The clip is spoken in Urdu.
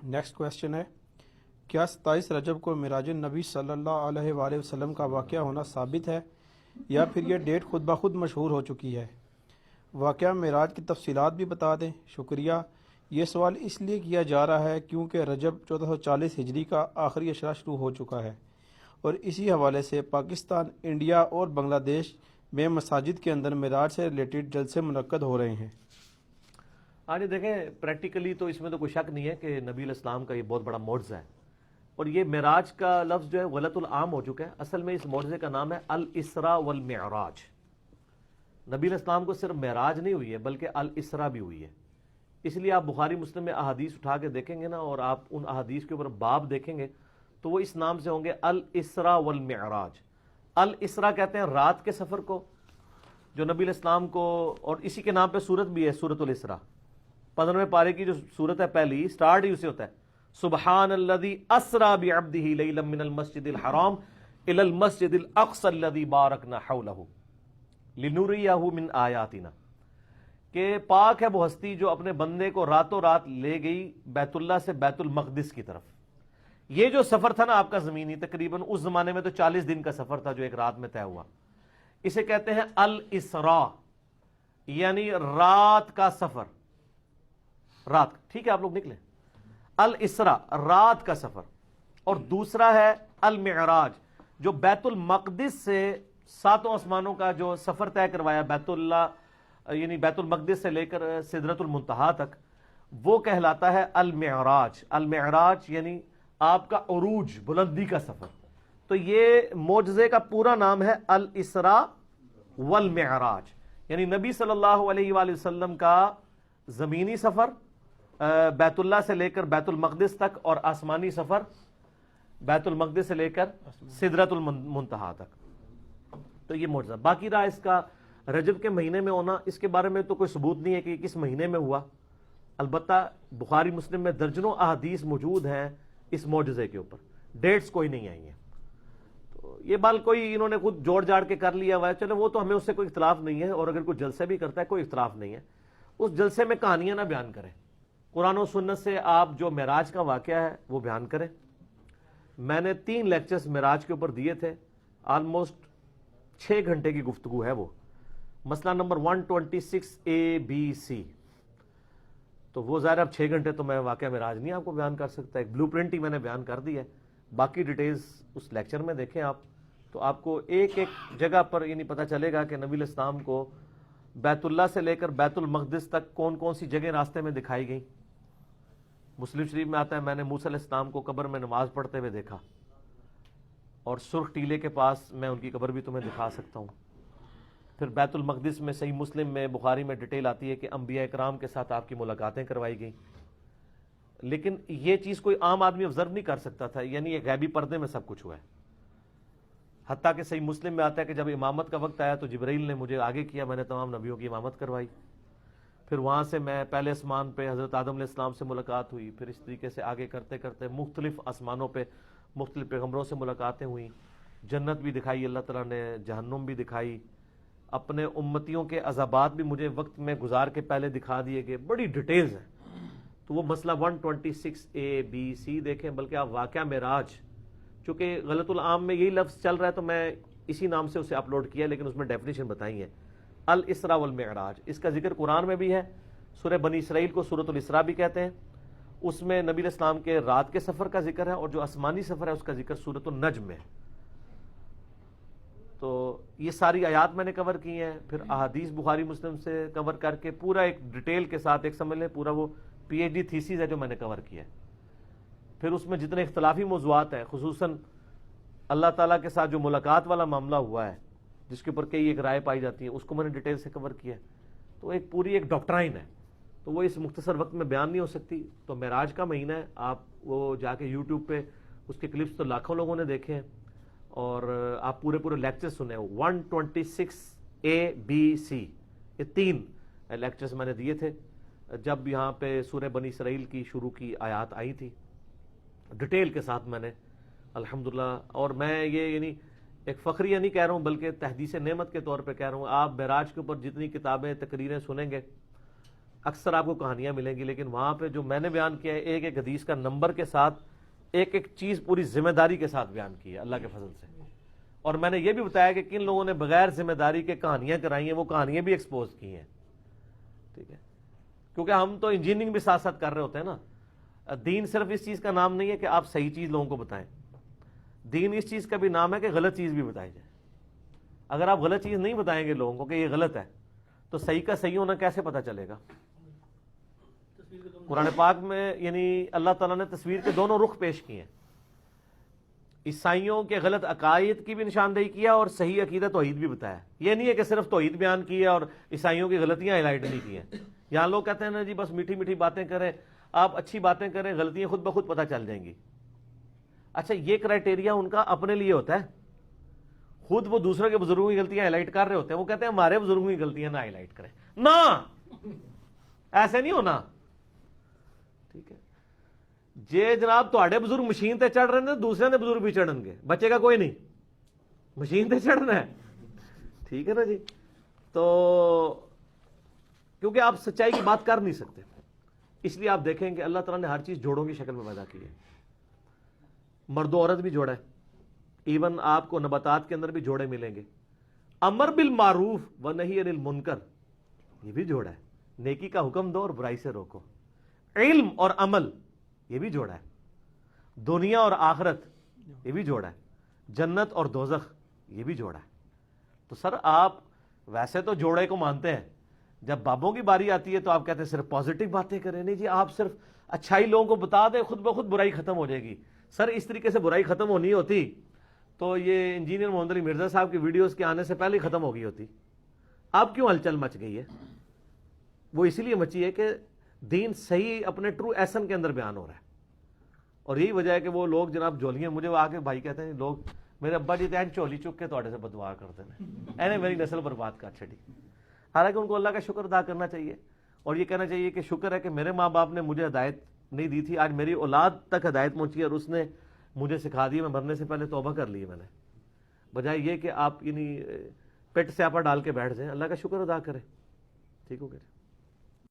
نیکسٹ کویشچن ہے، کیا 27 رجب کو معراج نبی صلی اللہ علیہ وآلہ وسلم کا واقعہ ہونا ثابت ہے یا پھر یہ ڈیٹ خود بخود مشہور ہو چکی ہے؟ واقعہ معراج کی تفصیلات بھی بتا دیں، شکریہ۔ یہ سوال اس لیے کیا جا رہا ہے کیونکہ رجب 1440 ہجری کا آخری اشرہ شروع ہو چکا ہے اور اسی حوالے سے پاکستان، انڈیا اور بنگلہ دیش میں مساجد کے اندر معراج سے ریلیٹڈ جلسے منعقد ہو رہے ہیں۔ آج دیکھیں پریکٹیکلی تو اس میں تو کوئی شک نہیں ہے کہ نبی علیہ السلام کا یہ بہت بڑا معجزہ ہے، اور یہ معراج کا لفظ جو ہے غلط العام ہو چکا ہے۔ اصل میں اس معجزے کا نام ہے الاسراء والمعراج۔ نبی علیہ السلام کو صرف معراج نہیں ہوئی ہے بلکہ الاسراء بھی ہوئی ہے۔ اس لیے آپ بخاری مسلم میں احادیث اٹھا کے دیکھیں گے نا، اور آپ ان احادیث کے اوپر باب دیکھیں گے تو وہ اس نام سے ہوں گے الاسراء والمعراج۔ الاسراء کہتے ہیں رات کے سفر کو، جو نبی علیہ السلام کو، اور اسی کے نام پہ سورت بھی ہے، سورۃ الاسراء۔ 15ویں پارے کی جو سورت ہے پہلی، سٹارٹ ہی اسے ہوتا ہے سبحان الذی اسرا بعبدہ لیلا من المسجد الحرام الی المسجد الاقصی الذی بارکنا حولہ لنریہ من آیاتنا، کہ پاک ہے وہ ہستی جو اپنے بندے کو راتوں رات لے گئی بیت اللہ سے بیت المقدس کی طرف۔ یہ جو سفر تھا نا آپ کا زمینی، تقریباً اس زمانے میں تو 40 دن کا سفر تھا جو ایک رات میں طے ہوا، اسے کہتے ہیں الاسراء، یعنی رات کا سفر۔ رات، ٹھیک ہے آپ لوگ نکلیں، الاسراء رات کا سفر، اور دوسرا ہے المعراج جو بیت المقدس سے 7 آسمانوں کا جو سفر طے کروایا، بیت اللہ یعنی بیت المقدس سے لے کر سدرۃ المنتہا تک، وہ کہلاتا ہے المعراج۔ المعراج یعنی آپ کا عروج، بلندی کا سفر۔ تو یہ معجزے کا پورا نام ہے الاسراء والمعراج، یعنی نبی صلی اللہ علیہ وآلہ وسلم کا زمینی سفر بیت اللہ سے لے کر بیت المقدس تک، اور آسمانی سفر بیت المقدس سے لے کر سدرۃ المنتہا تک۔ تو یہ معجزہ باقی رہا اس کا رجب کے مہینے میں ہونا، اس کے بارے میں تو کوئی ثبوت نہیں ہے کہ کس مہینے میں ہوا، البتہ بخاری مسلم میں درجنوں احادیث موجود ہیں اس معجزے کے اوپر، ڈیٹس کوئی نہیں آئی ہیں۔ تو یہ بال کوئی انہوں نے خود جوڑ جاڑ کے کر لیا ہوا ہے، چلو وہ تو ہمیں اس سے کوئی اختلاف نہیں ہے، اور اگر کوئی جلسے بھی کرتا ہے کوئی اختلاف نہیں ہے، اس جلسے میں کہانیاں نہ بیان کریں، قرآن و سنت سے آپ جو معراج کا واقعہ ہے وہ بیان کریں۔ میں نے 3 لیکچرز معراج کے اوپر دیے تھے، آلموسٹ 6 گھنٹے کی گفتگو ہے وہ، مسئلہ نمبر 126ABC، تو وہ ظاہر اب 6 گھنٹے تو میں واقعہ معراج نہیں آپ کو بیان کر سکتا، ایک بلو پرنٹ ہی میں نے بیان کر دی ہے، باقی ڈیٹیلز اس لیکچر میں دیکھیں آپ، تو آپ کو ایک ایک جگہ پر یعنی پتہ چلے گا کہ نبی علیہ السلام کو بیت اللہ سے لے کر بیت المقدس تک کون کون سی جگہیں راستے میں دکھائی گئیں۔ مسلم شریف میں آتا ہے میں نے موسیٰ علیہ السلام کو قبر میں نماز پڑھتے ہوئے دیکھا، اور سرخ ٹیلے کے پاس میں ان کی قبر بھی تمہیں دکھا سکتا ہوں۔ پھر بیت المقدس میں صحیح مسلم میں، بخاری میں ڈیٹیل آتی ہے کہ انبیاء کرام کے ساتھ آپ کی ملاقاتیں کروائی گئیں، لیکن یہ چیز کوئی عام آدمی آبزرو نہیں کر سکتا تھا، یعنی یہ غیبی پردے میں سب کچھ ہوا ہے۔ حتیٰ کہ صحیح مسلم میں آتا ہے کہ جب امامت کا وقت آیا تو جبرائیل نے مجھے آگے کیا، میں نے تمام نبیوں کی امامت کروائی۔ پھر وہاں سے میں پہلے آسمان پہ حضرت آدم علیہ السلام سے ملاقات ہوئی، پھر اس طریقے سے آگے کرتے کرتے مختلف آسمانوں پہ مختلف پیغمبروں سے ملاقاتیں ہوئیں، جنت بھی دکھائی اللہ تعالیٰ نے، جہنم بھی دکھائی، اپنے امتیوں کے عذابات بھی مجھے وقت میں گزار کے پہلے دکھا دیے گئے، بڑی ڈیٹیلز ہیں۔ تو وہ مسئلہ 126ABC دیکھیں، بلکہ آپ واقعہ معراج، چونکہ غلط العام میں یہی لفظ چل رہا ہے تو میں اسی نام سے اسے اپلوڈ کیا، لیکن اس میں ڈیفینیشن بتائی ہے الاسراء والمعراج۔ اس کا ذکر قرآن میں بھی ہے، سورہ بنی اسرائیل کو سورۃ الاسراء بھی کہتے ہیں، اس میں نبی علیہ السلام کے رات کے سفر کا ذکر ہے، اور جو آسمانی سفر ہے اس کا ذکر سورۃ النجم میں۔ تو یہ ساری آیات میں نے کور کی ہیں، پھر احادیث بخاری مسلم سے کور کر کے پورا ایک ڈیٹیل کے ساتھ، ایک سمجھ لیں پورا وہ PhD تھیسیز ہے جو میں نے کور کیا ہے۔ پھر اس میں جتنے اختلافی موضوعات ہیں، خصوصاً اللہ تعالیٰ کے ساتھ جو ملاقات والا معاملہ ہوا ہے جس کے اوپر کئی ایک رائے پائی جاتی ہیں، اس کو میں نے ڈیٹیل سے کور کیا ہے۔ تو ایک پوری ایک ڈاکٹرائن ہے، تو وہ اس مختصر وقت میں بیان نہیں ہو سکتی۔ تو معراج کا مہینہ ہے، آپ وہ جا کے یوٹیوب پہ اس کے کلپس تو لاکھوں لوگوں نے دیکھے ہیں، اور آپ پورے لیکچر سنیں۔ 126ABC یہ 3 لیکچرز میں نے دیے تھے جب یہاں پہ سورہ بنی اسرائیل کی شروع کی آیات آئی تھی، ڈیٹیل کے ساتھ میں نے الحمدللہ، اور میں یہ یعنی ایک فخریہ نہیں کہہ رہا ہوں بلکہ تحدیث نعمت کے طور پہ کہہ رہا ہوں، آپ معراج کے اوپر جتنی کتابیں تقریریں سنیں گے اکثر آپ کو کہانیاں ملیں گی، لیکن وہاں پہ جو میں نے بیان کیا ہے ایک ایک حدیث کا نمبر کے ساتھ ایک ایک چیز پوری ذمہ داری کے ساتھ بیان کی ہے اللہ کے فضل سے. اور میں نے یہ بھی بتایا کہ کن لوگوں نے بغیر ذمہ داری کے کہانیاں کرائی ہیں، وہ کہانیاں بھی ایکسپوز کی ہیں. ٹھیک ہے، کیونکہ ہم تو انجینئرنگ بھی ساتھ ساتھ کر رہے ہوتے ہیں نا. دین صرف اس چیز کا نام نہیں ہے کہ آپ صحیح چیز لوگوں کو بتائیں، دین اس چیز کا بھی نام ہے کہ غلط چیز بھی بتائی جائے. اگر آپ غلط چیز نہیں بتائیں گے لوگوں کو کہ یہ غلط ہے تو صحیح کا صحیح ہونا کیسے پتہ چلے گا؟ قرآن پاک میں یعنی اللہ تعالیٰ نے تصویر کے دونوں رخ پیش کیے ہیں. عیسائیوں کے غلط عقائد کی بھی نشاندہی کیا اور صحیح عقیدہ توحید بھی بتایا. یہ نہیں ہے کہ صرف توحید بیان کی ہے اور عیسائیوں کی غلطیاں ہائیلائٹ نہیں کی ہیں. یہاں لوگ کہتے ہیں نا جی بس میٹھی میٹھی باتیں کریں، آپ اچھی باتیں کریں، غلطیاں خود بخود پتہ چل جائیں گی. اچھا، یہ کرائٹیریا ان کا اپنے لیے ہوتا ہے. خود وہ دوسروں کے بزرگوں کی غلطیاں ہائیلائٹ کر رہے ہوتے ہیں، وہ کہتے ہیں ہمارے بزرگوں کی غلطیاں نہ ہائیلائٹ کریں. نہ، ایسے نہیں ہونا. ٹھیک ہے، جے جناب تواڈے بزرگ مشین تے چڑھ رہے ہیں دوسرے دے بزرگ بھی چڑھن گے، بچے گا کوئی نہیں، مشین تے چڑھنا ہے. ٹھیک ہے نا جی. تو کیونکہ آپ سچائی کی بات کر نہیں سکتے، اس لیے آپ دیکھیں کہ اللہ تعالیٰ نے ہر چیز جوڑوں کی شکل میں پیدا کی ہے. مرد و عورت بھی جوڑا ہے، ایون آپ کو نباتات کے اندر بھی جوڑے ملیں گے. امر بالمعروف و نہی عن المنکر، یہ بھی جوڑا ہے. نیکی کا حکم دو اور برائی سے روکو. علم اور عمل، یہ بھی جوڑا ہے. دنیا اور آخرت، یہ بھی جوڑا ہے. جنت اور دوزخ، یہ بھی جوڑا ہے. تو سر آپ ویسے تو جوڑے کو مانتے ہیں، جب بابوں کی باری آتی ہے تو آپ کہتے ہیں صرف پازیٹیو باتیں کریں. نہیں جی، آپ صرف اچھائی لوگوں کو بتا دیں، خود بخود برائی ختم ہو جائے گی. سر اس طریقے سے برائی ختم ہونی ہوتی تو یہ انجینئر محمد علی مرزا صاحب کی ویڈیوز کے آنے سے پہلے ہی ختم ہو گئی ہوتی. اب کیوں ہلچل مچ گئی ہے؟ وہ اسی لیے مچی ہے کہ دین صحیح اپنے ٹرو ایسن کے اندر بیان ہو رہا ہے. اور یہی وجہ ہے کہ وہ لوگ جناب جولیاں، مجھے وہ آ کے بھائی کہتے ہیں لوگ میرے ابا جی تین چولی چک کے تھوڑے سے بدوا کرتے ہیں، اینے میری نسل برباد کر چھڑی. حالانکہ ان کو اللہ کا شکر ادا کرنا چاہیے اور یہ کہنا چاہیے کہ شکر ہے کہ میرے ماں باپ نے مجھے ہدایت نہیں دی تھی، آج میری اولاد تک ہدایت پہنچی اور اس نے مجھے سکھا دی. میں مرنے سے پہلے توبہ کر لی میں نے، بجائے یہ کہ آپ یعنی پیٹ سے آپا ڈال کے بیٹھ جائیں. اللہ کا شکر ادا کریں. ٹھیک ہو گیا.